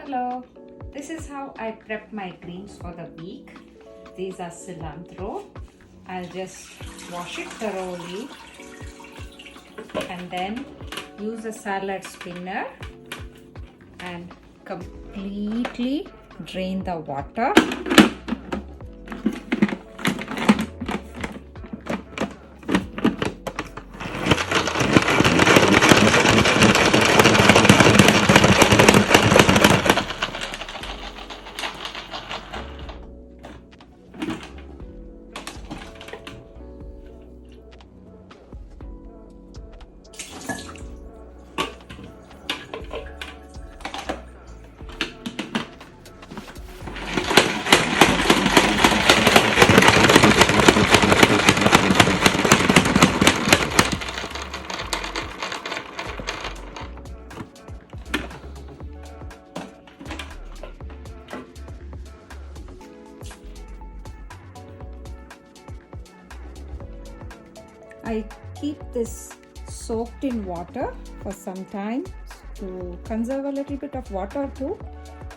Hello, this is how I prep my greens for the week. These are cilantro. I'll just wash it thoroughly and then use a salad spinner and completely drain the water. I keep this soaked in water for some time to conserve a little bit of water too.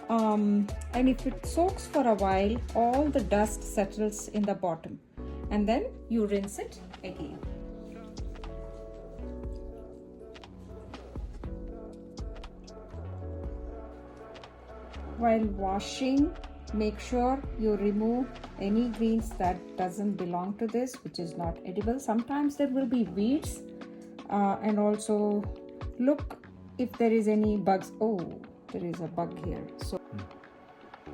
And if it soaks for a while, all the dust settles in the bottom and then you rinse it again. While washing, make sure you remove any greens that doesn't belong to this, which is not edible. Sometimes there will be weeds, and also look if there is any bugs. Oh, there is a bug here. So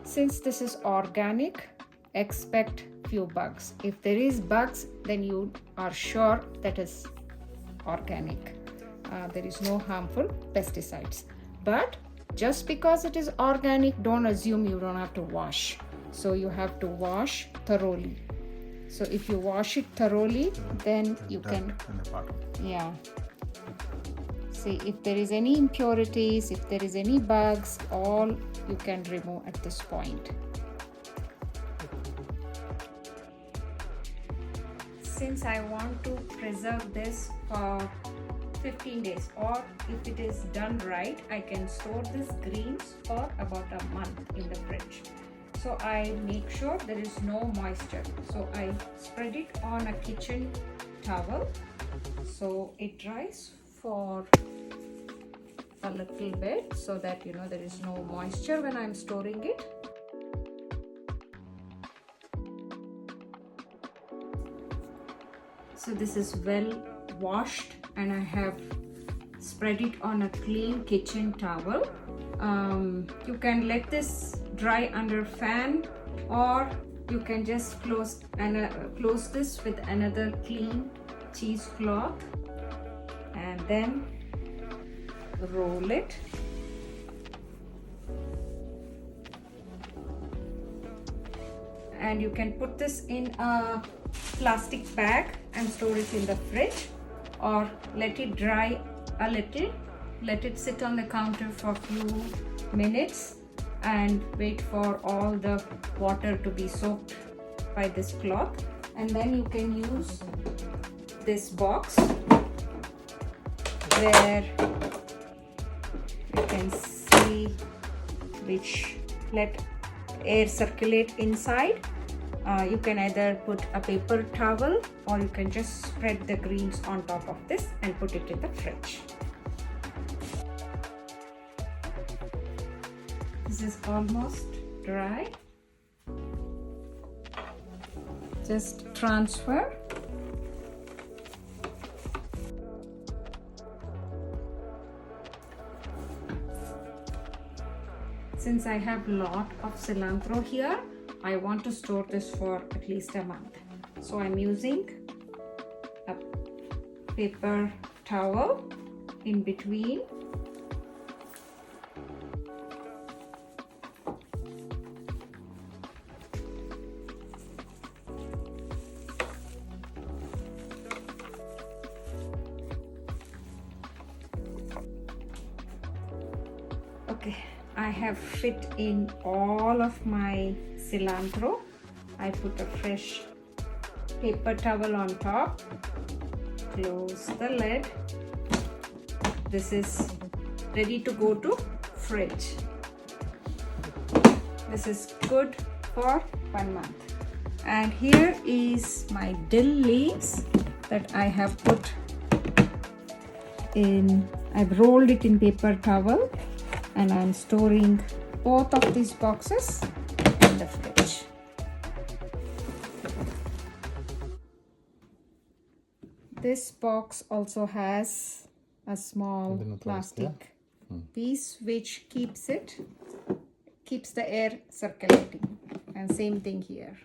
since this is organic, expect few bugs. If there is bugs, then you are sure that is organic. There is no harmful pesticides. But just because it is organic, don't assume you don't have to wash. So you have to wash thoroughly. So if you wash it thoroughly, then you can, yeah. See, if there is any impurities, if there is any bugs, all you can remove at this point. Since I want to preserve this for 15 days, or if it is done right, I can store these greens for about a month in the fridge. So I make sure there is no moisture. So I spread it on a kitchen towel so it dries for a little bit, so that there is no moisture when I'm storing it. So this is well washed and I have spread it on a clean kitchen towel. You can let this dry under fan, or you can just close this with another clean cheesecloth and then roll it. And you can put this in a plastic bag and store it in the fridge, or let it dry a little, let it sit on the counter for a few minutes and wait for all the water to be soaked by this cloth. And then you can use this box where you can see which let air circulate inside. You can either put a paper towel, or you can just spread the greens on top of this and put it in the fridge. This is almost dry. Just transfer. Since I have a lot of cilantro here, I want to store this for at least a month. So I'm using a paper towel in between. Okay, I have fit in all of my cilantro. I put a fresh paper towel on top, close the lid. This is ready to go to fridge. This is good for 1 month. And here is my dill leaves that I have put in, I've rolled it in paper towel, and I'm storing both of these boxes in the fridge. This box also has a small plastic piece which keeps the air circulating, and same thing here.